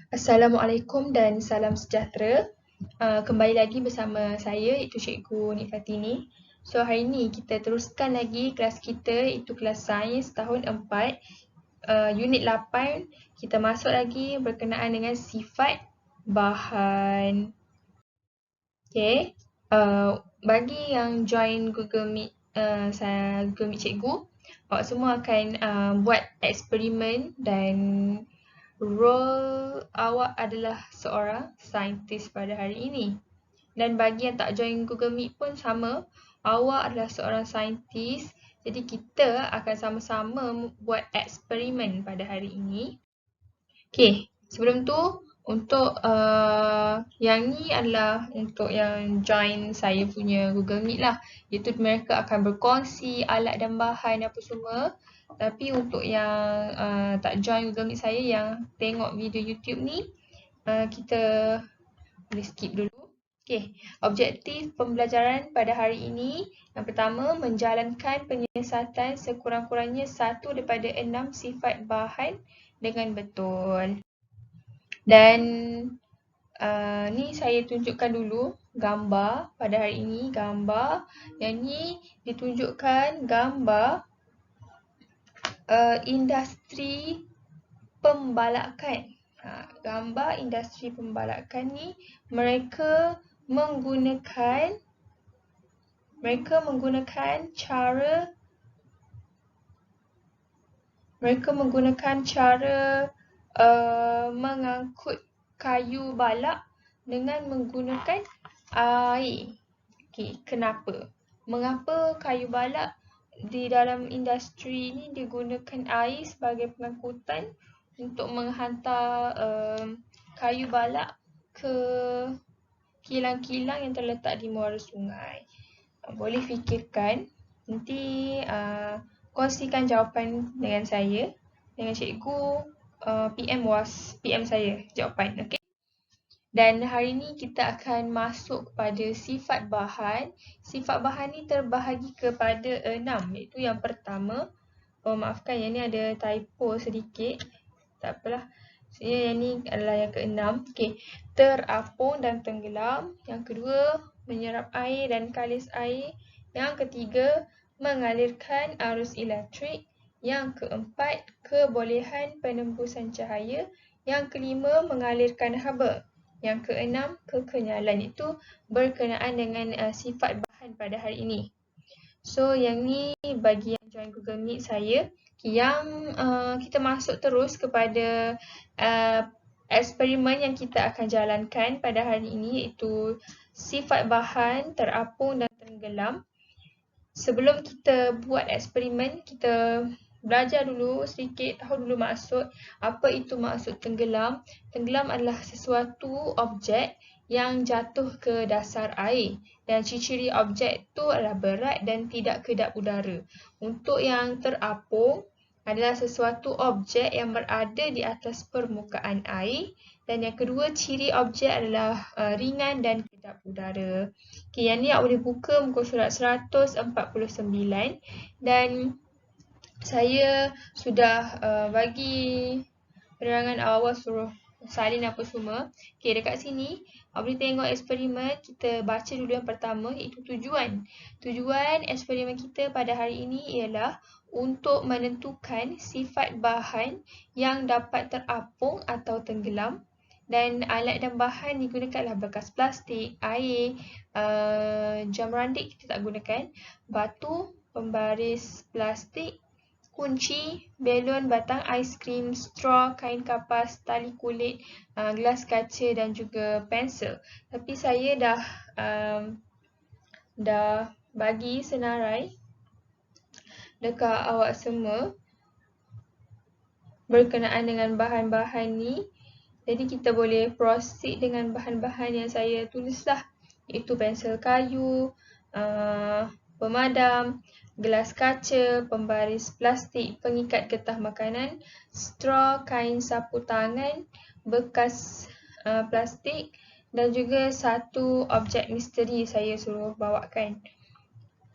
Assalamualaikum dan salam sejahtera. Kembali lagi bersama saya iaitu Cikgu Nik Fatini. So hari ini kita teruskan lagi kelas kita iaitu kelas Sains tahun 4, unit 8. Kita masuk lagi berkenaan dengan sifat bahan. Okay. Bagi yang join Google Meet, Google Meet Cikgu, awak semua akan buat eksperimen dan role awak adalah seorang saintis pada hari ini. Dan bagi yang tak join Google Meet pun sama, awak adalah seorang saintis. Jadi kita akan sama-sama buat eksperimen pada hari ini. Okay, sebelum tu untuk yang ni adalah untuk yang join saya punya Google Meet lah. Iaitu mereka akan berkongsi alat dan bahan apa semua. Tapi untuk yang tak join Google Meet saya yang tengok video YouTube ni, kita boleh skip dulu. Okay, objektif pembelajaran pada hari ini yang pertama, menjalankan penyiasatan sekurang-kurangnya 1 daripada 6 sifat bahan dengan betul. Dan ni saya tunjukkan dulu gambar pada hari ini, gambar. Yang ni ditunjukkan gambar industri pembalakan. Gambar industri pembalakan ni mereka menggunakan cara mengangkut kayu balak dengan menggunakan air. Okay, kenapa? Mengapa kayu balak di dalam industri ni digunakan air sebagai pengangkutan untuk menghantar kayu balak ke kilang-kilang yang terletak di muara sungai? Boleh fikirkan, nanti kongsikan jawapan dengan saya, dengan cikgu, PM saya jawapan, okey? Dan hari ni kita akan masuk kepada sifat bahan. Sifat bahan ni terbahagi kepada 6, iaitu yang pertama, maafkan yang ni ada typo sedikit, tak apalah. Yang ni adalah yang ke-6. Okey, terapung dan tenggelam. Yang kedua, menyerap air dan kalis air. Yang ketiga, mengalirkan arus elektrik. Yang keempat, kebolehan penembusan cahaya. Yang kelima, mengalirkan haba. Yang keenam, kekenyalan. Itu berkenaan dengan sifat bahan pada hari ini. So, yang ni bagi yang join Google Meet saya. Yang kita masuk terus kepada eksperimen yang kita akan jalankan pada hari ini, iaitu sifat bahan, terapung dan tenggelam. Sebelum kita buat eksperimen, kita belajar dulu sedikit, tahu dulu maksud. Apa itu maksud tenggelam? Tenggelam adalah sesuatu objek yang jatuh ke dasar air. Dan ciri-ciri objek itu adalah berat dan tidak kedap udara. Untuk yang terapung adalah sesuatu objek yang berada di atas permukaan air. Dan yang kedua, ciri objek adalah ringan dan kedap udara. Okay, yang ni awak boleh buka muka surat 149. Dan saya sudah bagi penerangan awal suruh salin apa semua. Okay, dekat sini awak boleh tengok eksperimen. Kita baca dulu yang pertama, iaitu tujuan. Tujuan eksperimen kita pada hari ini ialah untuk menentukan sifat bahan yang dapat terapung atau tenggelam. Dan alat dan bahan digunakan adalah bekas plastik, air, jam randik kita tak gunakan, batu, pembaris plastik, kunci, belon, batang aiskrim, straw, kain kapas, tali kulit, gelas kaca dan juga pensel. Tapi saya dah bagi senarai dekat awak semua berkenaan dengan bahan-bahan ni. Jadi kita boleh proceed dengan bahan-bahan yang saya tulislah, iaitu pensel kayu, pemadam, gelas kaca, pembaris plastik, pengikat getah makanan, straw, kain sapu tangan, bekas plastik dan juga satu objek misteri saya suruh bawakan.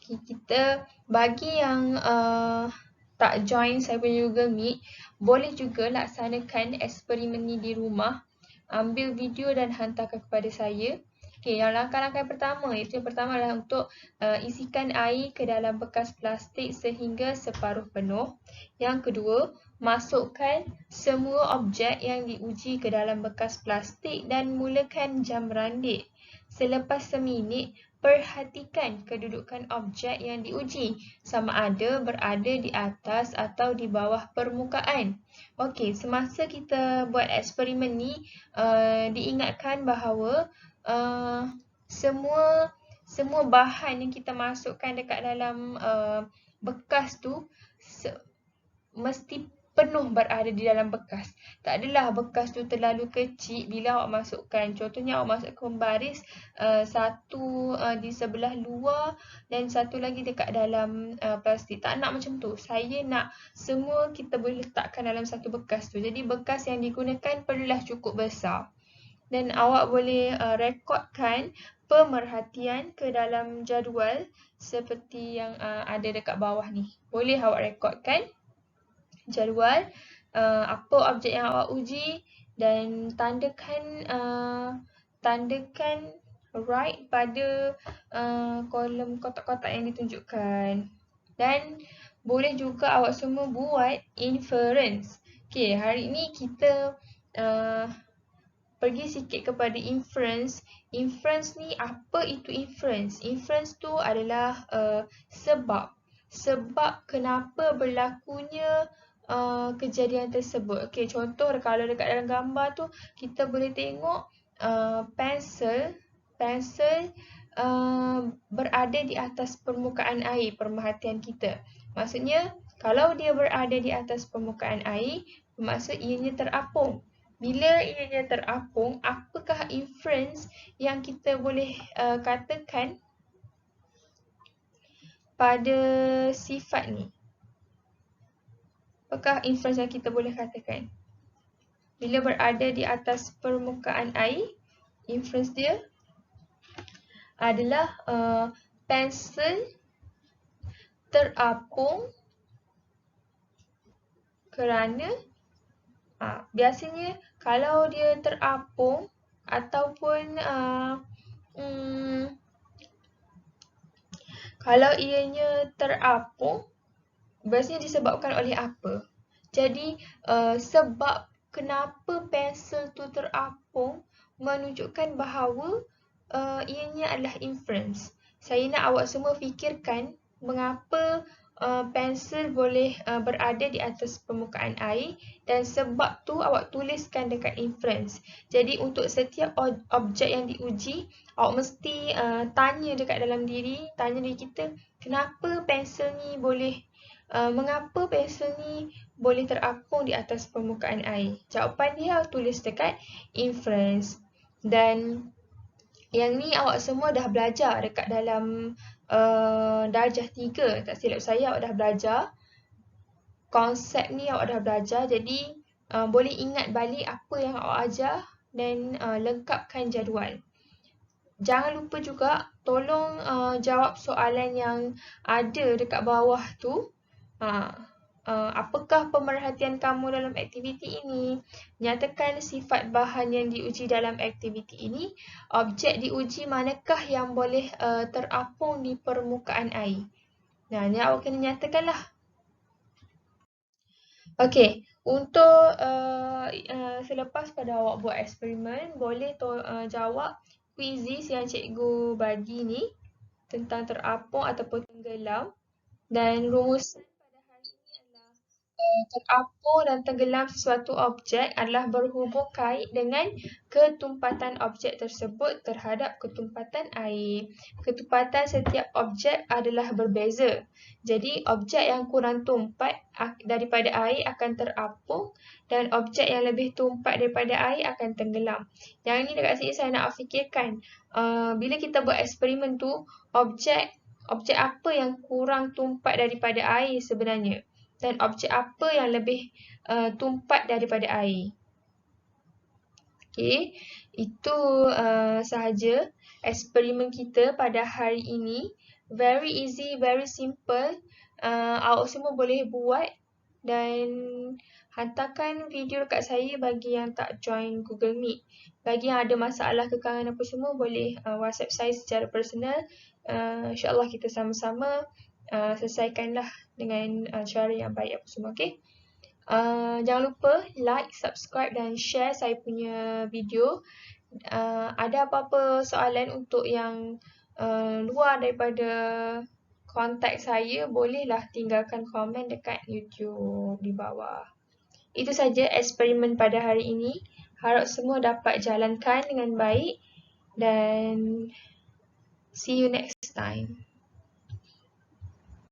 Okay, kita bagi yang tak join saya punya Google Meet, boleh juga laksanakan eksperimen ni di rumah. ambil video dan hantarkan kepada saya. Okey, yang langkah-langkah pertama, iaitu yang pertama adalah untuk isikan air ke dalam bekas plastik sehingga separuh penuh. Yang kedua, masukkan semua objek yang diuji ke dalam bekas plastik dan mulakan jam randik. Selepas seminit, perhatikan kedudukan objek yang diuji, sama ada berada di atas atau di bawah permukaan. Okey, semasa kita buat eksperimen ni, diingatkan bahawa semua bahan yang kita masukkan dekat dalam bekas tu mesti penuh berada di dalam bekas. Tak adalah bekas tu terlalu kecil bila awak masukkan. Contohnya awak masukkan baris satu di sebelah luar dan satu lagi dekat dalam plastik. Tak nak macam tu. Saya nak semua kita boleh letakkan dalam satu bekas tu. Jadi bekas yang digunakan perlulah cukup besar. Dan awak boleh rekodkan pemerhatian ke dalam jadual seperti yang ada dekat bawah ni. Boleh awak rekodkan jadual apa objek yang awak uji dan tandakan right pada kolom kotak-kotak yang ditunjukkan. Dan boleh juga awak semua buat inference. Okey, hari ni kita pergi sikit kepada inference. Inference ni, apa itu inference? Inference tu adalah sebab. Sebab kenapa berlakunya kejadian tersebut. Okey, contoh kalau dekat dalam gambar tu, kita boleh tengok pensel berada di atas permukaan air, pemerhatian kita. Maksudnya, kalau dia berada di atas permukaan air, bermaksud ianya terapung. Bila ianya terapung, apakah inference yang kita boleh katakan pada sifat ni? Apakah inference yang kita boleh katakan? Bila berada di atas permukaan air, inference dia adalah pensel terapung kerana biasanya kalau dia terapung ataupun kalau ianya terapung, biasanya disebabkan oleh apa? Jadi sebab kenapa pensel tu terapung menunjukkan bahawa ianya adalah inference. Saya nak awak semua fikirkan mengapa pensel boleh berada di atas permukaan air dan sebab tu awak tuliskan dekat inference. Jadi untuk setiap objek yang diuji, awak mesti tanya diri kita, kenapa pensel ni boleh mengapa pensel ni boleh terapung di atas permukaan air? Jawapan dia awak tulis dekat inference. Dan yang ni awak semua dah belajar dekat dalam darjah 3. Tak silap saya awak dah belajar. Konsep ni awak dah belajar. Jadi boleh ingat balik apa yang awak ajar dan lengkapkan jadual. Jangan lupa juga tolong jawab soalan yang ada dekat bawah tu. Apakah pemerhatian kamu dalam aktiviti ini? Nyatakan sifat bahan yang diuji dalam aktiviti ini. Objek diuji manakah yang boleh terapung di permukaan air? Nah, ni awak kena nyatakanlah. Okey, untuk selepas pada awak buat eksperimen, boleh jawab quizzes yang cikgu bagi ni tentang terapung ataupun tenggelam. Dan rumusan terapung dan tenggelam sesuatu objek adalah berhubung kait dengan ketumpatan objek tersebut terhadap ketumpatan air. Ketumpatan setiap objek adalah berbeza. Jadi, objek yang kurang tumpat daripada air akan terapung dan objek yang lebih tumpat daripada air akan tenggelam. Yang ini dekat sini saya nak fikirkan. Bila kita buat eksperimen tu, objek apa yang kurang tumpat daripada air sebenarnya? Dan objek apa yang lebih tumpat daripada air. Okey, itu sahaja eksperimen kita pada hari ini. Very easy, very simple. Awak semua boleh buat dan hantarkan video dekat saya bagi yang tak join Google Meet. Bagi yang ada masalah kekangan apa semua, boleh WhatsApp saya secara personal. InsyaAllah kita sama-sama selesaikanlah dengan cara yang baik apa semua, okay? Jangan lupa like, subscribe dan share saya punya video. Ada apa-apa soalan untuk yang luar daripada kontak saya, bolehlah tinggalkan komen dekat YouTube di bawah. Itu saja eksperimen pada hari ini. Harap semua dapat jalankan dengan baik dan see you next time.